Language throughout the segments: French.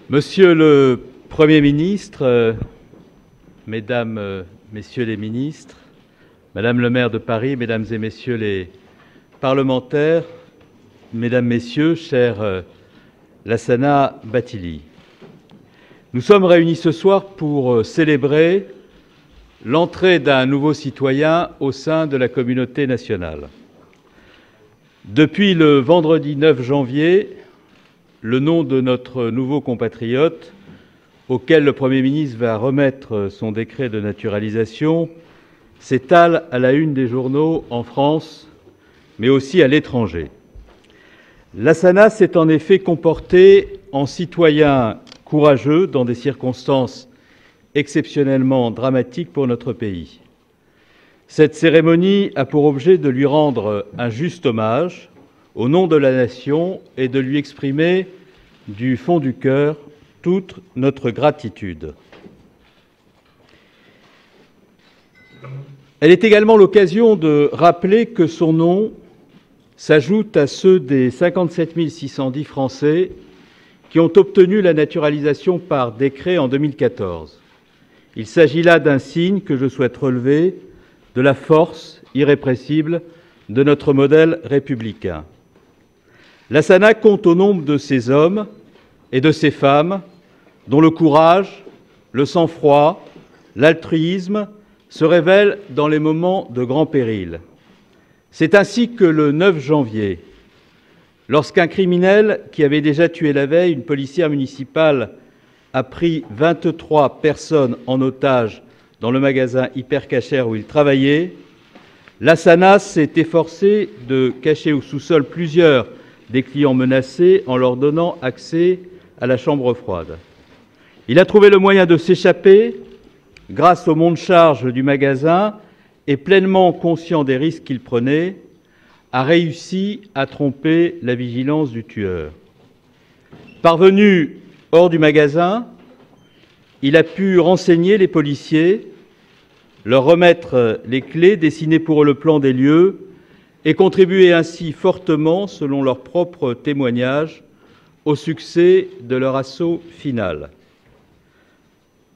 Monsieur le Premier ministre, Mesdames, Messieurs les ministres, Madame le maire de Paris, Mesdames et Messieurs les parlementaires, Mesdames, Messieurs, cher Lassana Bathily, nous sommes réunis ce soir pour célébrer l'entrée d'un nouveau citoyen au sein de la communauté nationale. Depuis le vendredi 9 janvier, le nom de notre nouveau compatriote, auquel le Premier ministre va remettre son décret de naturalisation, s'étale à la une des journaux en France, mais aussi à l'étranger. Lassana s'est en effet comporté en citoyen courageux dans des circonstances exceptionnellement dramatiques pour notre pays. Cette cérémonie a pour objet de lui rendre un juste hommage au nom de la nation et de lui exprimer du fond du cœur toute notre gratitude. Elle est également l'occasion de rappeler que son nom s'ajoute à ceux des 57 610 Français qui ont obtenu la naturalisation par décret en 2014. Il s'agit là d'un signe que je souhaite relever de la force irrépressible de notre modèle républicain. Lassana compte au nombre de ces hommes et de ces femmes dont le courage, le sang-froid, l'altruisme se révèlent dans les moments de grand péril. C'est ainsi que le 9 janvier, lorsqu'un criminel qui avait déjà tué la veille une policière municipale a pris 23 personnes en otage dans le magasin Hypercacher où il travaillait, Lassana s'est efforcé de cacher au sous-sol plusieurs des clients menacés en leur donnant accès à la chambre froide. Il a trouvé le moyen de s'échapper grâce au monte-charge du magasin et pleinement conscient des risques qu'il prenait, a réussi à tromper la vigilance du tueur. Parvenu hors du magasin, il a pu renseigner les policiers, leur remettre les clés, dessiner pour eux le plan des lieux et contribuer ainsi fortement, selon leurs propres témoignages, au succès de leur assaut final.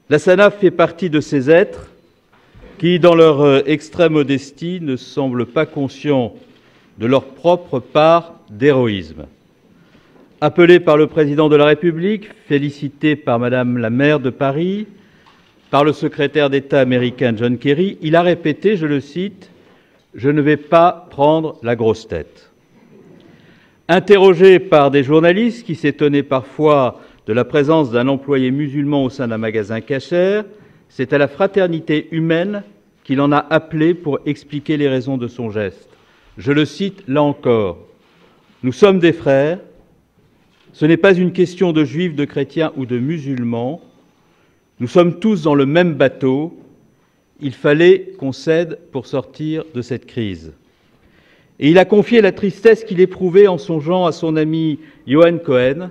Lassana fait partie de ces êtres qui, dans leur extrême modestie, ne semblent pas conscients de leur propre part d'héroïsme. Appelé par le Président de la République, félicité par Madame la maire de Paris, par le secrétaire d'État américain John Kerry, il a répété, je le cite, « Je ne vais pas prendre la grosse tête ». Interrogé par des journalistes qui s'étonnaient parfois de la présence d'un employé musulman au sein d'un magasin Cacher, c'est à la fraternité humaine qu'il en a appelé pour expliquer les raisons de son geste. Je le cite là encore, « Nous sommes des frères, ce n'est pas une question de juifs, de chrétiens ou de musulmans, nous sommes tous dans le même bateau, il fallait qu'on s'aide pour sortir de cette crise. » Et il a confié la tristesse qu'il éprouvait en songeant à son ami Yohan Cohen,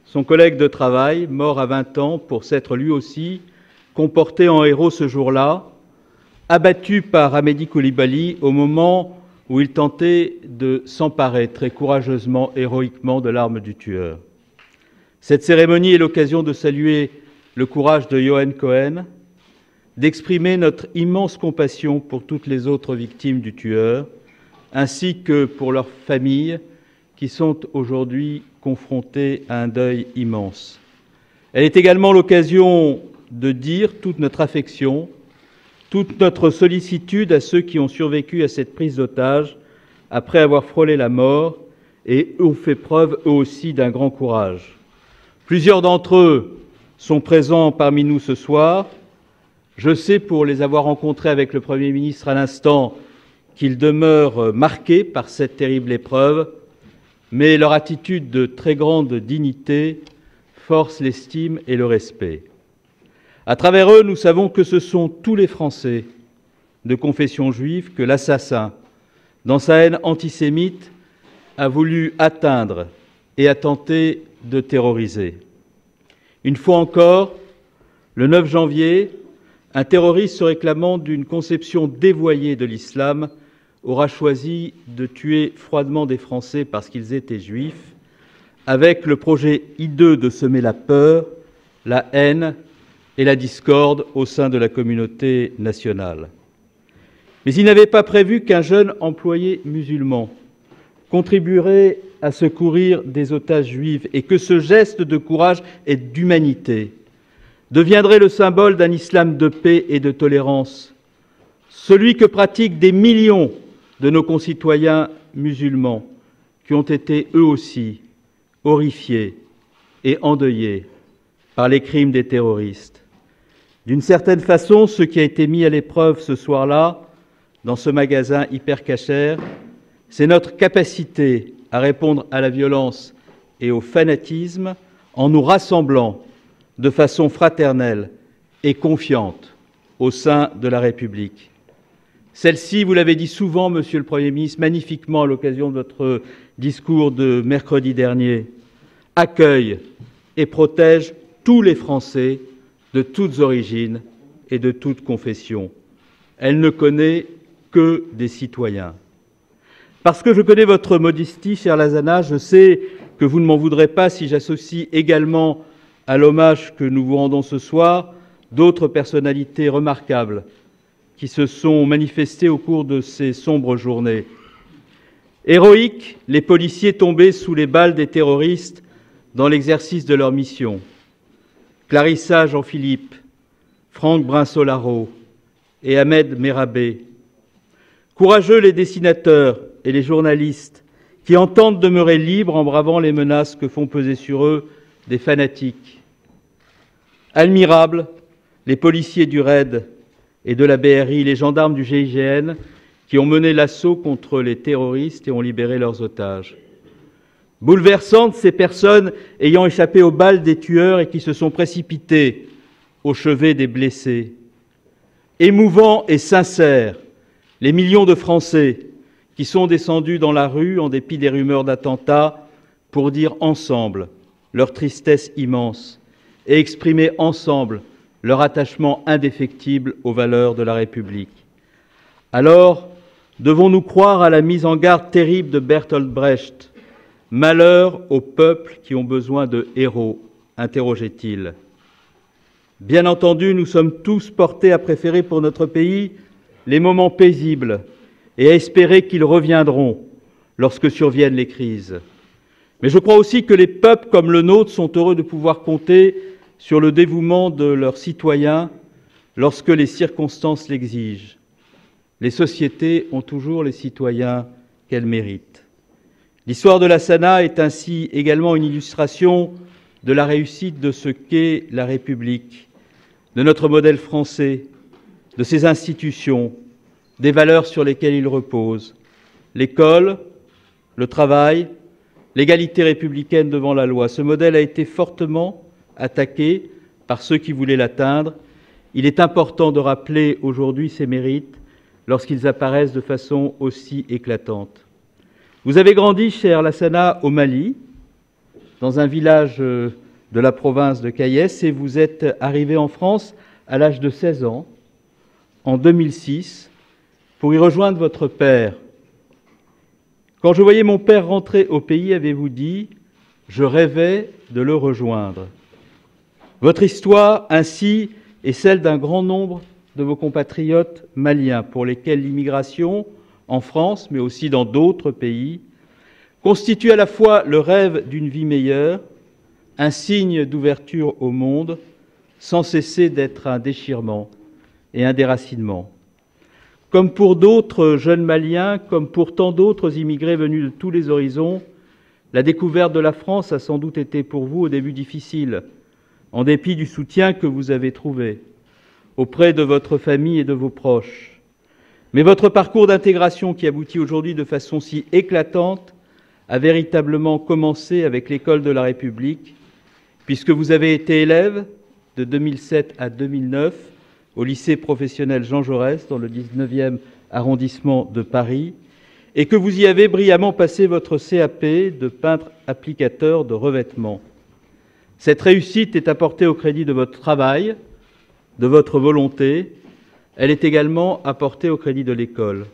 son collègue de travail, mort à 20 ans pour s'être lui aussi comporté en héros ce jour-là, abattu par Amédi Coulibaly au moment où il tentait de s'emparer très courageusement, héroïquement de l'arme du tueur. Cette cérémonie est l'occasion de saluer le courage de Yohan Cohen, d'exprimer notre immense compassion pour toutes les autres victimes du tueur, ainsi que pour leurs familles qui sont aujourd'hui confrontées à un deuil immense. Elle est également l'occasion de dire toute notre affection, toute notre sollicitude à ceux qui ont survécu à cette prise d'otage après avoir frôlé la mort et ont fait preuve eux aussi d'un grand courage. Plusieurs d'entre eux sont présents parmi nous ce soir. Je sais, pour les avoir rencontrés avec le Premier ministre à l'instant, qu'ils demeurent marqués par cette terrible épreuve, mais leur attitude de très grande dignité force l'estime et le respect. À travers eux, nous savons que ce sont tous les Français de confession juive que l'assassin, dans sa haine antisémite, a voulu atteindre et a tenté de terroriser. Une fois encore, le 9 janvier, un terroriste se réclamant d'une conception dévoyée de l'islam aura choisi de tuer froidement des Français parce qu'ils étaient juifs, avec le projet hideux de semer la peur, la haine et la discorde au sein de la communauté nationale. Mais il n'avait pas prévu qu'un jeune employé musulman contribuerait à secourir des otages juifs et que ce geste de courage et d'humanité deviendrait le symbole d'un islam de paix et de tolérance, celui que pratiquent des millions de nos concitoyens musulmans qui ont été eux aussi horrifiés et endeuillés par les crimes des terroristes. D'une certaine façon, ce qui a été mis à l'épreuve ce soir-là, dans ce magasin Hyper Cacher, c'est notre capacité à répondre à la violence et au fanatisme en nous rassemblant de façon fraternelle et confiante au sein de la République. Celle-ci, vous l'avez dit souvent, Monsieur le Premier ministre, magnifiquement à l'occasion de votre discours de mercredi dernier, accueille et protège tous les Français de toutes origines et de toutes confessions. Elle ne connaît que des citoyens. Parce que je connais votre modestie, chère Lazana, je sais que vous ne m'en voudrez pas si j'associe également à l'hommage que nous vous rendons ce soir d'autres personnalités remarquables qui se sont manifestées au cours de ces sombres journées. Héroïques, les policiers tombés sous les balles des terroristes dans l'exercice de leur mission. Clarissa Jean-Philippe, Franck Brinsolaro et Ahmed Merabé. Courageux les dessinateurs et les journalistes qui entendent demeurer libres en bravant les menaces que font peser sur eux des fanatiques. Admirables, les policiers du RAID et de la BRI, les gendarmes du GIGN qui ont mené l'assaut contre les terroristes et ont libéré leurs otages. Bouleversantes, ces personnes ayant échappé aux balles des tueurs et qui se sont précipitées au chevet des blessés. Émouvants et sincères, les millions de Français qui sont descendus dans la rue en dépit des rumeurs d'attentats pour dire ensemble leur tristesse immense et exprimer ensemble leur attachement indéfectible aux valeurs de la République. Alors, devons-nous croire à la mise en garde terrible de Bertolt Brecht ? Malheur aux peuples qui ont besoin de héros, interrogeait-il. Bien entendu, nous sommes tous portés à préférer pour notre pays les moments paisibles et à espérer qu'ils reviendront lorsque surviennent les crises. Mais je crois aussi que les peuples comme le nôtre sont heureux de pouvoir compter sur le dévouement de leurs citoyens lorsque les circonstances l'exigent. Les sociétés ont toujours les citoyens qu'elles méritent. L'histoire de la Sana est ainsi également une illustration de la réussite de ce qu'est la République, de notre modèle français, de ses institutions, des valeurs sur lesquelles il repose, l'école, le travail, l'égalité républicaine devant la loi. Ce modèle a été fortement attaqué par ceux qui voulaient l'atteindre. Il est important de rappeler aujourd'hui ses mérites lorsqu'ils apparaissent de façon aussi éclatante. Vous avez grandi, chère Lassana, au Mali, dans un village de la province de Kayes, et vous êtes arrivé en France à l'âge de 16 ans, en 2006, pour y rejoindre votre père. Quand je voyais mon père rentrer au pays, avez-vous dit « Je rêvais de le rejoindre ». Votre histoire, ainsi, est celle d'un grand nombre de vos compatriotes maliens, pour lesquels l'immigration, en France, mais aussi dans d'autres pays, constitue à la fois le rêve d'une vie meilleure, un signe d'ouverture au monde, sans cesser d'être un déchirement et un déracinement. Comme pour d'autres jeunes Maliens, comme pour tant d'autres immigrés venus de tous les horizons, la découverte de la France a sans doute été pour vous au début difficile, en dépit du soutien que vous avez trouvé auprès de votre famille et de vos proches. Mais votre parcours d'intégration qui aboutit aujourd'hui de façon si éclatante a véritablement commencé avec l'École de la République, puisque vous avez été élève de 2007 à 2009 au lycée professionnel Jean Jaurès dans le 19e arrondissement de Paris, et que vous y avez brillamment passé votre CAP de peintre applicateur de revêtement. Cette réussite est apportée au crédit de votre travail, de votre volonté. Elle est également apportée au crédit de l'école.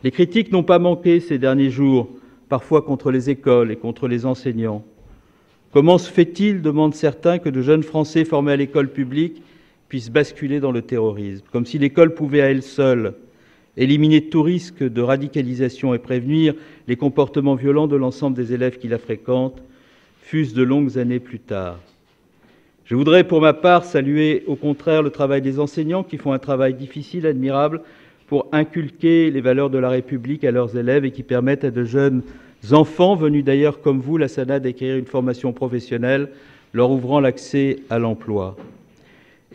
Les critiques n'ont pas manqué ces derniers jours parfois contre les écoles et contre les enseignants. Comment se fait-il, demandent certains, que de jeunes Français formés à l'école publique puissent basculer dans le terrorisme, comme si l'école pouvait à elle seule éliminer tout risque de radicalisation et prévenir les comportements violents de l'ensemble des élèves qui la fréquentent, fût-ce de longues années plus tard. Je voudrais pour ma part saluer au contraire le travail des enseignants qui font un travail difficile, admirable, pour inculquer les valeurs de la République à leurs élèves et qui permettent à de jeunes enfants, venus d'ailleurs comme vous, la SANA, d'acquérir une formation professionnelle, leur ouvrant l'accès à l'emploi.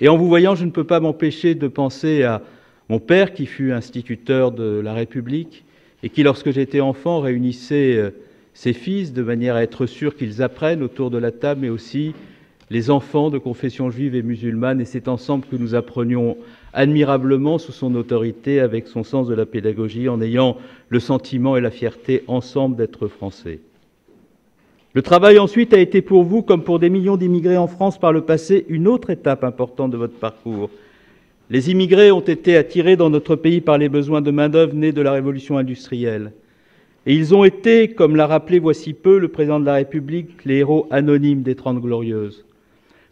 Et en vous voyant, je ne peux pas m'empêcher de penser à mon père, qui fut instituteur de la République et qui, lorsque j'étais enfant, réunissait ses fils de manière à être sûr qu'ils apprennent autour de la table, mais aussi les enfants de confession juive et musulmane. Et c'est ensemble que nous apprenions admirablement sous son autorité, avec son sens de la pédagogie, en ayant le sentiment et la fierté ensemble d'être français. Le travail ensuite a été pour vous, comme pour des millions d'immigrés en France par le passé, une autre étape importante de votre parcours. Les immigrés ont été attirés dans notre pays par les besoins de main-d'œuvre nés de la révolution industrielle. Et ils ont été, comme l'a rappelé voici peu le président de la République, les héros anonymes des 30 Glorieuses.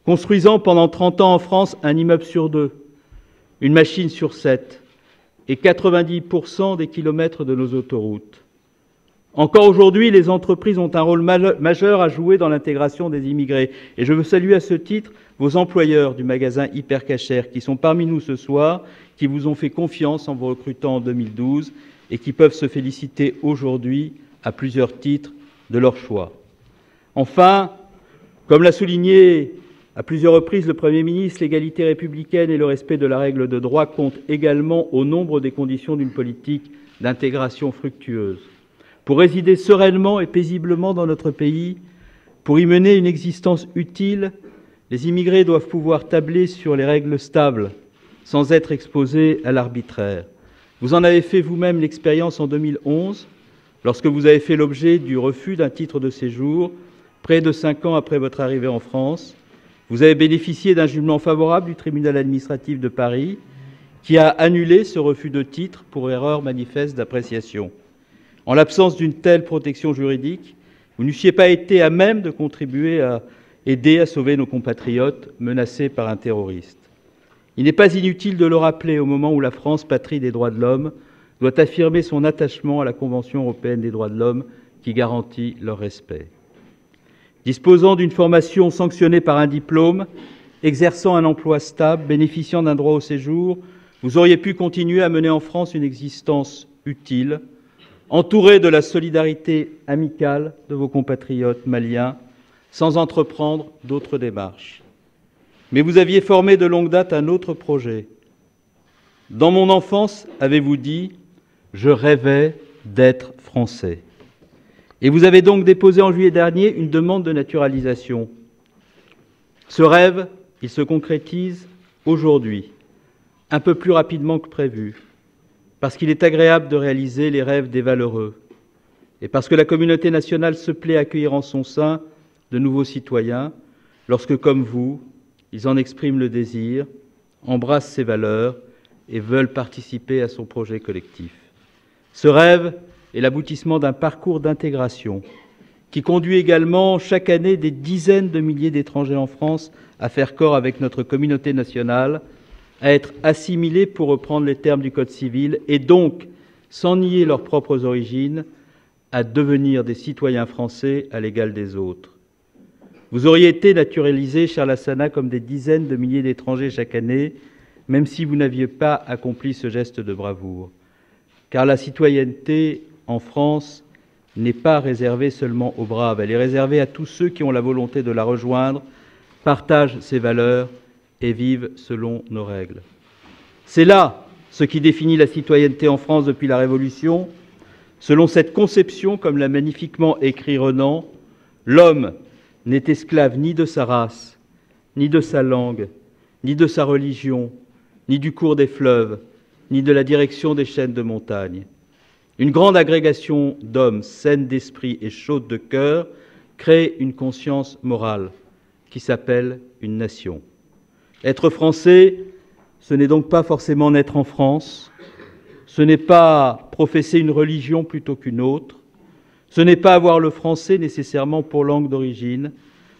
Construisant pendant 30 ans en France un immeuble sur 2, une machine sur 7 et 90% des kilomètres de nos autoroutes. Encore aujourd'hui, les entreprises ont un rôle majeur à jouer dans l'intégration des immigrés. Et je veux saluer à ce titre vos employeurs du magasin Hypercacher qui sont parmi nous ce soir, qui vous ont fait confiance en vous recrutant en 2012 et qui peuvent se féliciter aujourd'hui, à plusieurs titres, de leur choix. Enfin, comme l'a souligné à plusieurs reprises le Premier ministre, l'égalité républicaine et le respect de la règle de droit comptent également au nombre des conditions d'une politique d'intégration fructueuse. Pour résider sereinement et paisiblement dans notre pays, pour y mener une existence utile, les immigrés doivent pouvoir tabler sur les règles stables, sans être exposés à l'arbitraire. Vous en avez fait vous-même l'expérience en 2011, lorsque vous avez fait l'objet du refus d'un titre de séjour, près de 5 ans après votre arrivée en France. Vous avez bénéficié d'un jugement favorable du tribunal administratif de Paris, qui a annulé ce refus de titre pour erreur manifeste d'appréciation. En l'absence d'une telle protection juridique, vous n'eussiez pas été à même de contribuer à aider à sauver nos compatriotes menacés par un terroriste. Il n'est pas inutile de le rappeler au moment où la France, patrie des droits de l'homme, doit affirmer son attachement à la Convention européenne des droits de l'homme qui garantit leur respect. Disposant d'une formation sanctionnée par un diplôme, exerçant un emploi stable, bénéficiant d'un droit au séjour, vous auriez pu continuer à mener en France une existence utile, entouré de la solidarité amicale de vos compatriotes maliens, sans entreprendre d'autres démarches. Mais vous aviez formé de longue date un autre projet. Dans mon enfance, avez-vous dit, je rêvais d'être français. Et vous avez donc déposé en juillet dernier une demande de naturalisation. Ce rêve, il se concrétise aujourd'hui, un peu plus rapidement que prévu, parce qu'il est agréable de réaliser les rêves des valeureux, et parce que la communauté nationale se plaît à accueillir en son sein de nouveaux citoyens, lorsque, comme vous, ils en expriment le désir, embrassent ses valeurs et veulent participer à son projet collectif. Ce rêve est l'aboutissement d'un parcours d'intégration qui conduit également chaque année des dizaines de milliers d'étrangers en France à faire corps avec notre communauté nationale, à être assimilés, pour reprendre les termes du Code civil, et donc, sans nier leurs propres origines, à devenir des citoyens français à l'égal des autres. Vous auriez été naturalisés, cher Lassana, comme des dizaines de milliers d'étrangers chaque année, même si vous n'aviez pas accompli ce geste de bravoure. Car la citoyenneté en France n'est pas réservée seulement aux braves, elle est réservée à tous ceux qui ont la volonté de la rejoindre, partagent ses valeurs et vivent selon nos règles. C'est là ce qui définit la citoyenneté en France depuis la Révolution. Selon cette conception, comme l'a magnifiquement écrit Renan, l'homme n'est esclave ni de sa race, ni de sa langue, ni de sa religion, ni du cours des fleuves, ni de la direction des chaînes de montagne. Une grande agrégation d'hommes saines d'esprit et chaudes de cœur crée une conscience morale qui s'appelle une nation. Être français, ce n'est donc pas forcément naître en France, ce n'est pas professer une religion plutôt qu'une autre, Ce n'est pas avoir le français nécessairement pour langue d'origine.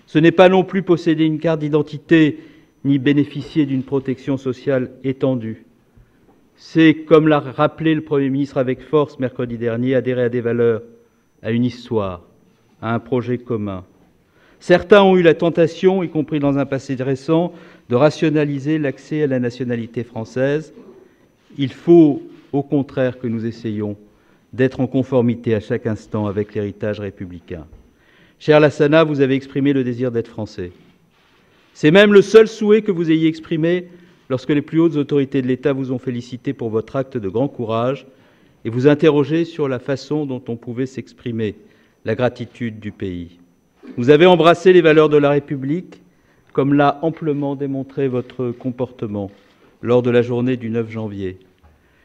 Ce n'est pas non plus posséder une carte d'identité ni bénéficier d'une protection sociale étendue. C'est, comme l'a rappelé le Premier ministre avec force mercredi dernier, adhérer à des valeurs, à une histoire, à un projet commun. Certains ont eu la tentation, y compris dans un passé récent, de rationaliser l'accès à la nationalité française. Il faut, au contraire, que nous essayions d'être en conformité à chaque instant avec l'héritage républicain. Cher Lassana, vous avez exprimé le désir d'être français. C'est même le seul souhait que vous ayez exprimé lorsque les plus hautes autorités de l'État vous ont félicité pour votre acte de grand courage et vous interrogé sur la façon dont on pouvait s'exprimer la gratitude du pays. Vous avez embrassé les valeurs de la République, comme l'a amplement démontré votre comportement lors de la journée du 9 janvier.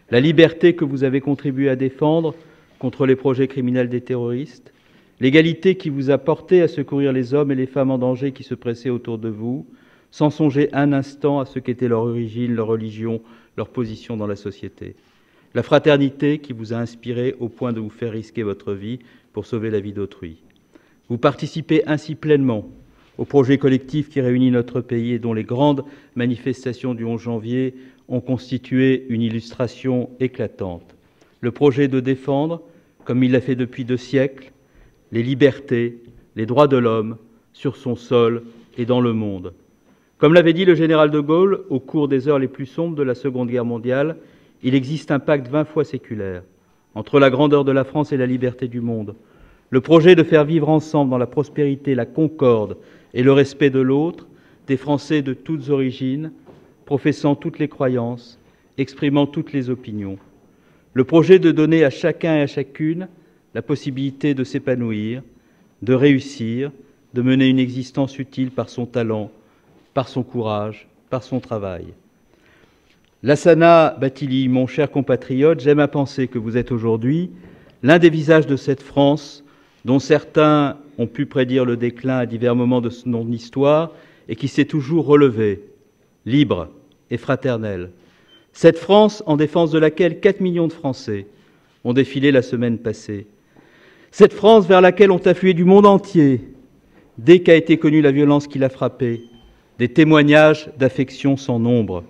La liberté que vous avez contribué à défendre contre les projets criminels des terroristes, l'égalité qui vous a porté à secourir les hommes et les femmes en danger qui se pressaient autour de vous, sans songer un instant à ce qu'était leur origine, leur religion, leur position dans la société. La fraternité qui vous a inspiré au point de vous faire risquer votre vie pour sauver la vie d'autrui. Vous participez ainsi pleinement au projet collectif qui réunit notre pays et dont les grandes manifestations du 11 janvier ont constitué une illustration éclatante. Le projet de défendre, comme il l'a fait depuis 2 siècles, les libertés, les droits de l'homme sur son sol et dans le monde. Comme l'avait dit le général de Gaulle au cours des heures les plus sombres de la Seconde Guerre mondiale, il existe un pacte 20 fois séculaire entre la grandeur de la France et la liberté du monde. Le projet de faire vivre ensemble dans la prospérité, la concorde et le respect de l'autre, des Français de toutes origines, professant toutes les croyances, exprimant toutes les opinions. Le projet de donner à chacun et à chacune la possibilité de s'épanouir, de réussir, de mener une existence utile par son talent, par son courage, par son travail. Lassana Bathily, mon cher compatriote, j'aime à penser que vous êtes aujourd'hui l'un des visages de cette France dont certains ont pu prédire le déclin à divers moments de son histoire et qui s'est toujours relevée, libre et fraternelle. Cette France en défense de laquelle 4 millions de Français ont défilé la semaine passée. Cette France vers laquelle ont afflué du monde entier, dès qu'a été connue la violence qui l'a frappée, des témoignages d'affection sans nombre.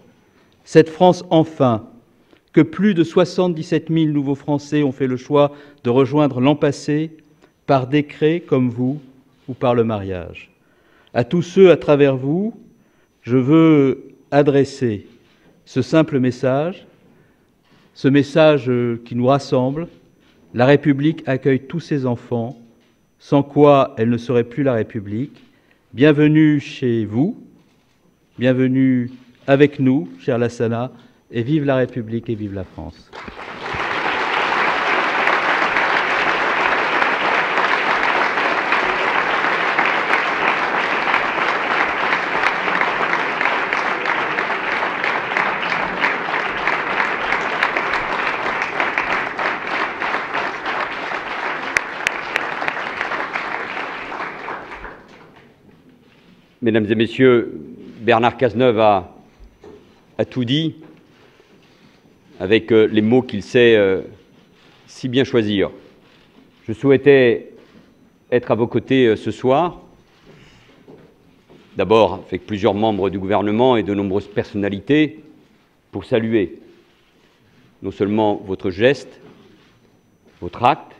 Cette France, enfin, que plus de 77 000 nouveaux Français ont fait le choix de rejoindre l'an passé, par décret comme vous ou par le mariage. À tous ceux à travers vous, je veux adresser ce simple message, ce message qui nous rassemble. La République accueille tous ses enfants, sans quoi elle ne serait plus la République. Bienvenue chez vous, bienvenue avec nous, cher Lassana, et vive la République et vive la France. Mesdames et messieurs, Bernard Cazeneuve a tout dit avec les mots qu'il sait si bien choisir. Je souhaitais être à vos côtés ce soir, d'abord avec plusieurs membres du gouvernement et de nombreuses personnalités, pour saluer non seulement votre geste, votre acte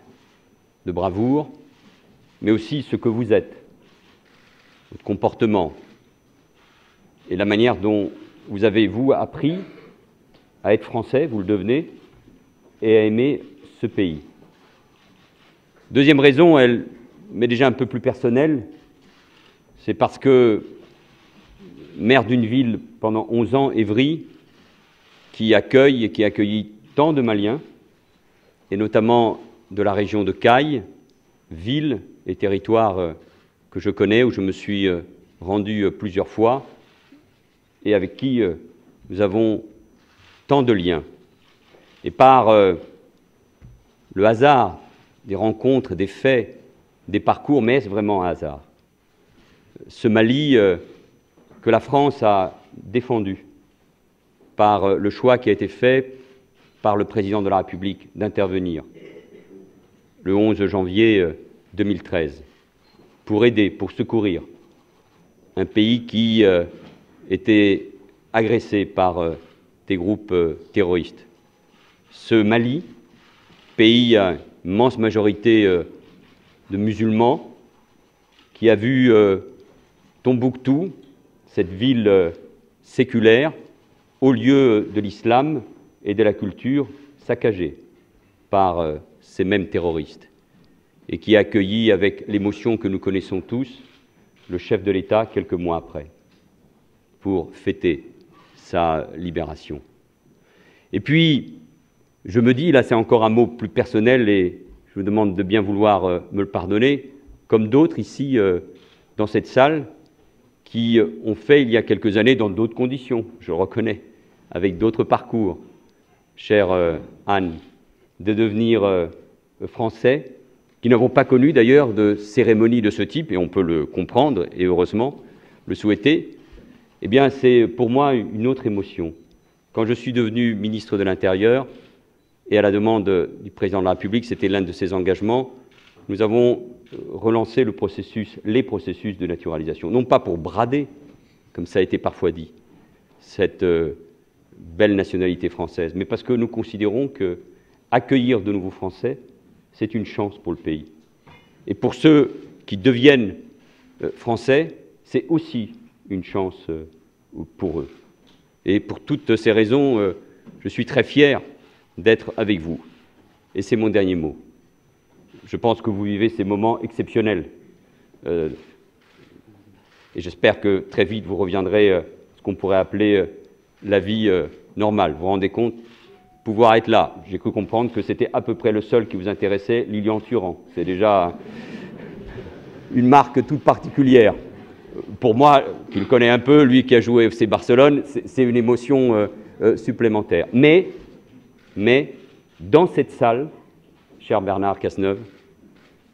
de bravoure, mais aussi ce que vous êtes, votre comportement et la manière dont vous avez, vous, appris à être français, vous le devenez, et à aimer ce pays. Deuxième raison, elle m'est déjà un peu plus personnelle, c'est parce que maire d'une ville pendant 11 ans, Évry, qui accueille et qui a accueilli tant de Maliens, et notamment de la région de Caille, ville et territoire que je connais, où je me suis rendu plusieurs fois, et avec qui nous avons tant de liens. Et par le hasard des rencontres, des faits, des parcours, mais est-ce vraiment un hasard? Ce Mali que la France a défendu par le choix qui a été fait par le président de la République d'intervenir. le 11 janvier 2013, pour aider, pour secourir un pays qui était agressé par des groupes terroristes. Ce Mali, pays à immense majorité de musulmans, qui a vu Tombouctou, cette ville séculaire, au lieu de l'islam et de la culture, saccagée par ces mêmes terroristes, et qui a accueilli avec l'émotion que nous connaissons tous le chef de l'État quelques mois après, pour fêter sa libération. Et puis, je me dis, là c'est encore un mot plus personnel et je vous demande de bien vouloir me le pardonner, comme d'autres ici dans cette salle qui ont fait il y a quelques années dans d'autres conditions, je le reconnais, avec d'autres parcours, chère Anne, de devenir français, qui n'avons pas connu d'ailleurs de cérémonie de ce type, et on peut le comprendre, et heureusement, le souhaiter, eh bien c'est pour moi une autre émotion. Quand je suis devenu ministre de l'Intérieur, et à la demande du Président de la République, c'était l'un de ses engagements, nous avons relancé les processus de naturalisation, non pas pour brader, comme ça a été parfois dit, cette belle nationalité française, mais parce que nous considérons que accueillir de nouveaux Français, c'est une chance pour le pays. Et pour ceux qui deviennent Français, c'est aussi une chance pour eux. Et pour toutes ces raisons, je suis très fier d'être avec vous. Et c'est mon dernier mot. Je pense que vous vivez ces moments exceptionnels. Et j'espère que très vite vous reviendrez à ce qu'on pourrait appeler la vie normale. Vous vous rendez compte ? Pouvoir être là. J'ai cru comprendre que c'était à peu près le seul qui vous intéressait, Lilian Thuram. C'est déjà une marque toute particulière. Pour moi, qui le connais un peu, lui qui a joué FC Barcelone, c'est une émotion supplémentaire. Mais dans cette salle, cher Bernard Cazeneuve,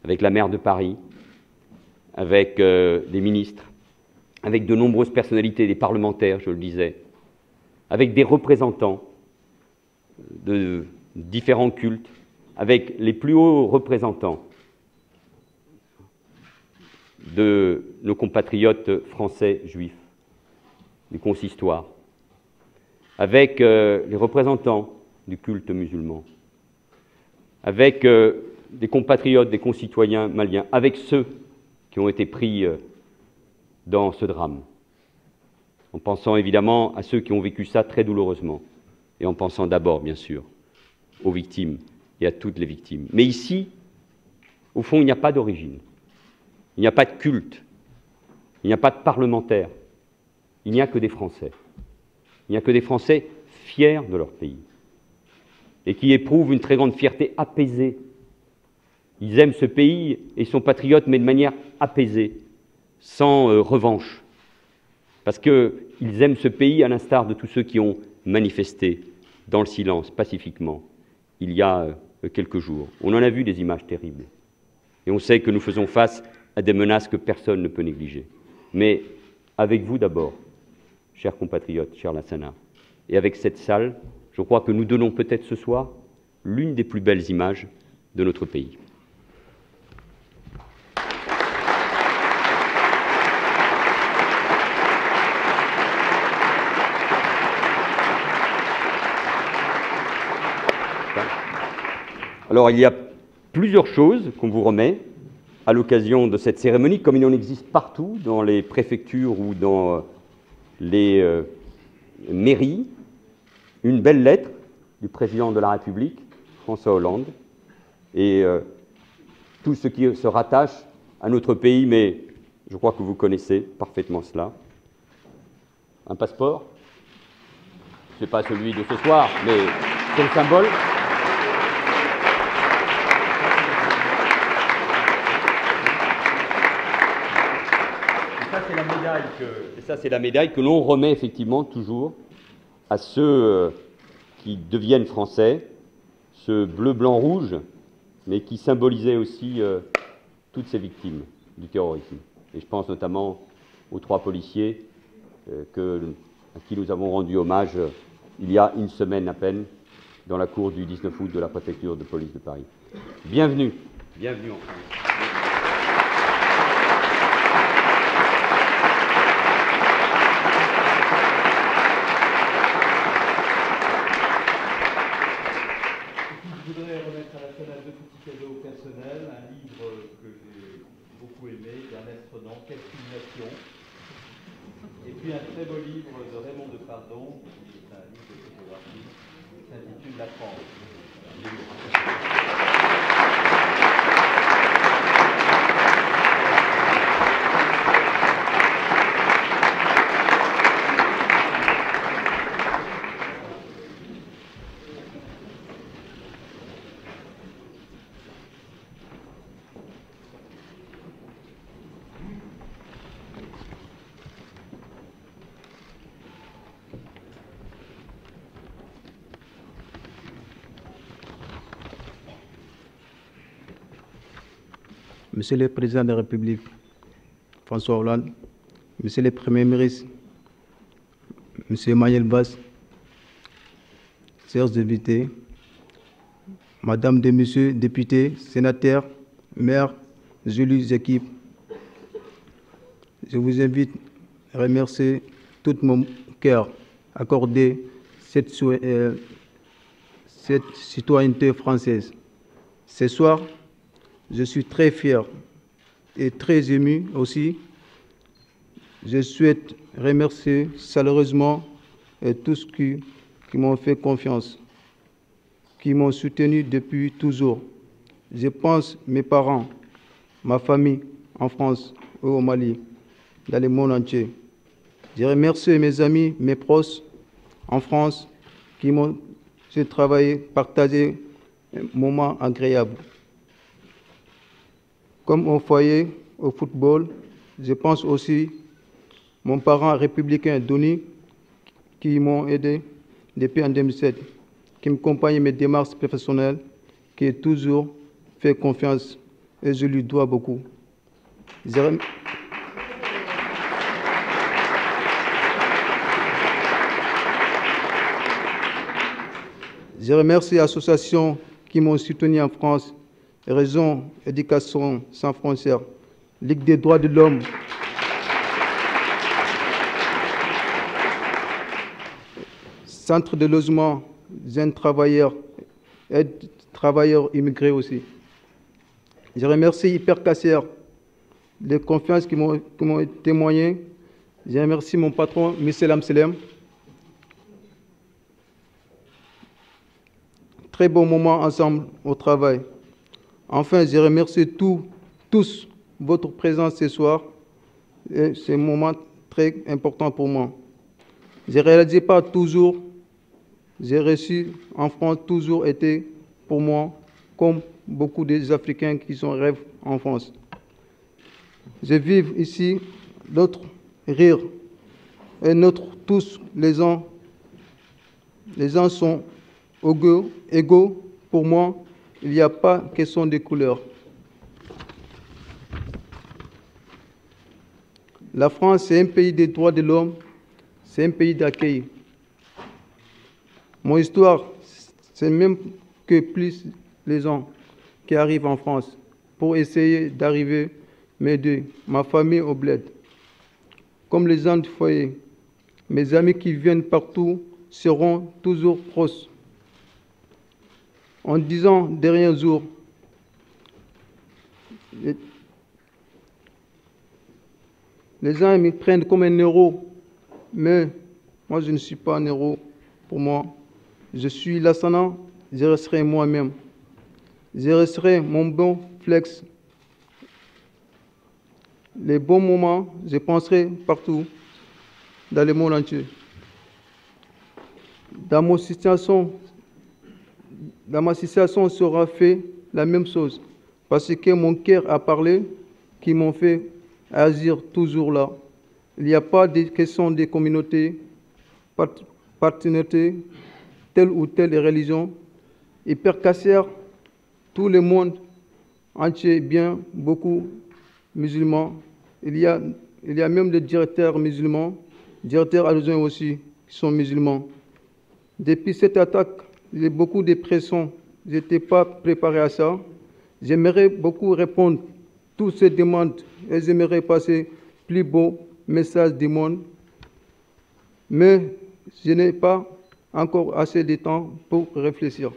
avec la maire de Paris, avec des ministres, avec de nombreuses personnalités, des parlementaires, je le disais, avec des représentants de différents cultes, avec les plus hauts représentants de nos compatriotes français juifs, du consistoire, avec les représentants du culte musulman, avec des compatriotes, des concitoyens maliens, avec ceux qui ont été pris dans ce drame, en pensant évidemment à ceux qui ont vécu ça très douloureusement, et en pensant d'abord, bien sûr, aux victimes et à toutes les victimes. Mais ici, au fond, il n'y a pas d'origine, il n'y a pas de culte, il n'y a pas de parlementaires, il n'y a que des Français. Il n'y a que des Français fiers de leur pays et qui éprouvent une très grande fierté apaisée. Ils aiment ce pays et sont patriotes, mais de manière apaisée, sans revanche, parce qu'ils aiment ce pays à l'instar de tous ceux qui ont manifesté dans le silence, pacifiquement, il y a quelques jours. On en a vu des images terribles. Et on sait que nous faisons face à des menaces que personne ne peut négliger. Mais avec vous d'abord, chers compatriotes, chers Lassana, et avec cette salle, je crois que nous donnons peut-être ce soir l'une des plus belles images de notre pays. Alors, il y a plusieurs choses qu'on vous remet à l'occasion de cette cérémonie, comme il en existe partout dans les préfectures ou dans les mairies. Une belle lettre du président de la République, François Hollande, et tout ce qui se rattache à notre pays, mais je crois que vous connaissez parfaitement cela. Un passeport, ce n'est pas celui de ce soir, mais c'est le symbole. Et ça, c'est la médaille que l'on remet effectivement toujours à ceux qui deviennent français, ce bleu, blanc, rouge, mais qui symbolisait aussi toutes ces victimes du terrorisme. Et je pense notamment aux 3 policiers à qui nous avons rendu hommage il y a une semaine à peine dans la cour du 19 août de la préfecture de police de Paris. Bienvenue. Bienvenue en France. Je voudrais remettre à la fenêtre deux petits cadeaux personnels, un livre que j'ai beaucoup aimé, d'Ernest Renan, Quelle civilisation, et puis un très beau livre de Raymond Depardon, qui est un livre de photographie, qui s'intitule La France. Monsieur le Président de la République, François Hollande, Monsieur le Premier ministre, Monsieur Manuel Valls, chers invités, Madame et Messieurs députés, sénateurs, maires, élus, équipes, je vous invite à remercier tout mon cœur accordé cette citoyenneté française. Ce soir, je suis très fier et très ému aussi. Je souhaite remercier chaleureusement tous qui m'ont fait confiance, qui m'ont soutenu depuis toujours. Je pense mes parents, ma famille en France ou au Mali, dans le monde entier. Je remercie mes amis, mes proches en France qui m'ont travaillé, partagé un moment agréable. Comme au foyer, au football, je pense aussi mon parent républicain, Denis, qui m'ont aidé depuis en 2007, qui me accompagne mes démarches professionnelles, qui a toujours fait confiance et je lui dois beaucoup. Je remercie l'association qui m'ont soutenu en France, Raison Éducation sans frontières, Ligue des droits de l'homme, Centre de logement, jeunes travailleurs, aide travailleurs immigrés aussi. Je remercie Hypercacher, les confiances qui m'ont témoigné. Je remercie mon patron, Michel Amselem. Très bon moment ensemble au travail. Enfin, je remercie tous votre présence ce soir. C'est un moment très important pour moi. Je ne réalisais pas toujours, j'ai reçu en France, toujours été pour moi, comme beaucoup des Africains qui sont rêvent en France. Je vis ici, notre rire, et notre tous, les gens sont égaux pour moi. Il n'y a pas question de couleur. La France, c'est un pays des droits de l'homme, c'est un pays d'accueil. Mon histoire, c'est même que plus les gens qui arrivent en France pour essayer d'arriver, m'aider, ma famille au bled. Comme les gens du foyer, mes amis qui viennent partout seront toujours proches. En disant derniers jours, les gens me prennent comme un héros, mais moi je ne suis pas un héros. Pour moi, je suis l'ascendant, je resterai moi-même. Je resterai mon bon flex. Les bons moments, je penserai partout, dans le monde entier. Dans ma situation sera fait la même chose, parce que mon cœur a parlé, qui m'ont fait agir toujours là. Il n'y a pas de question de communauté, partenariat, telle ou telle religion. Hypercacher, tout le monde entier, bien beaucoup musulmans. Il y a même des directeurs musulmans, directeurs adjoints aussi, qui sont musulmans. Depuis cette attaque, il y a beaucoup de pression je n'étais pas préparé à ça. J'aimerais beaucoup répondre à toutes ces demandes et j'aimerais passer plus beau message du monde. Mais je n'ai pas encore assez de temps pour réfléchir.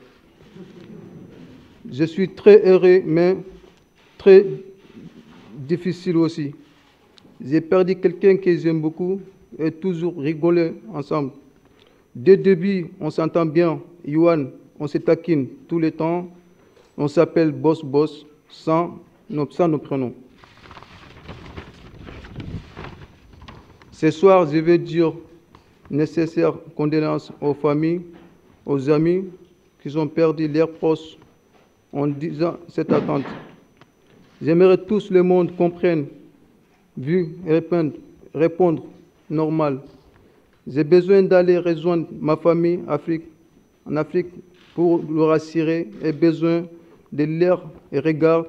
Je suis très heureux, mais très difficile aussi. J'ai perdu quelqu'un que j'aime beaucoup et toujours rigoler ensemble. Dès le début, on s'entend bien. Yohan, on se taquine tout le temps. On s'appelle Boss Boss sans nos prénoms. Ce soir, je vais dire nécessaires condoléances aux familles, aux amis qui ont perdu leurs proches en disant cette attente. J'aimerais que tout le monde comprenne, vu et répondre normal. J'ai besoin d'aller rejoindre ma famille en Afrique pour le rassurer et besoin de leur regard,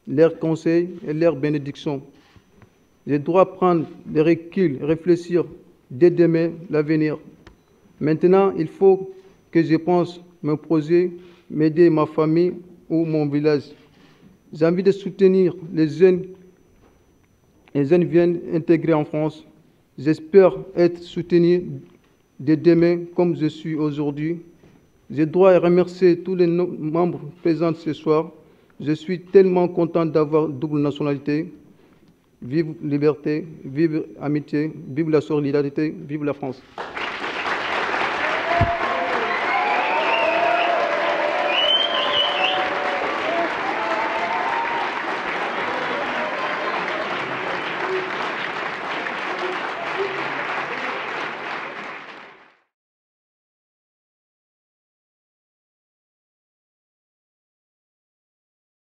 leurs conseils et leurs bénédictions. Je dois prendre le recul, réfléchir dès demain l'avenir. Maintenant, il faut que je pense mon projet, m'aider ma famille ou mon village. J'ai envie de soutenir les jeunes. Les jeunes viennent intégrer en France. J'espère être soutenu dès demain comme je suis aujourd'hui. Je dois remercier tous les membres présents ce soir. Je suis tellement content d'avoir double nationalité. Vive la liberté, vive l'amitié, vive la solidarité, vive la France.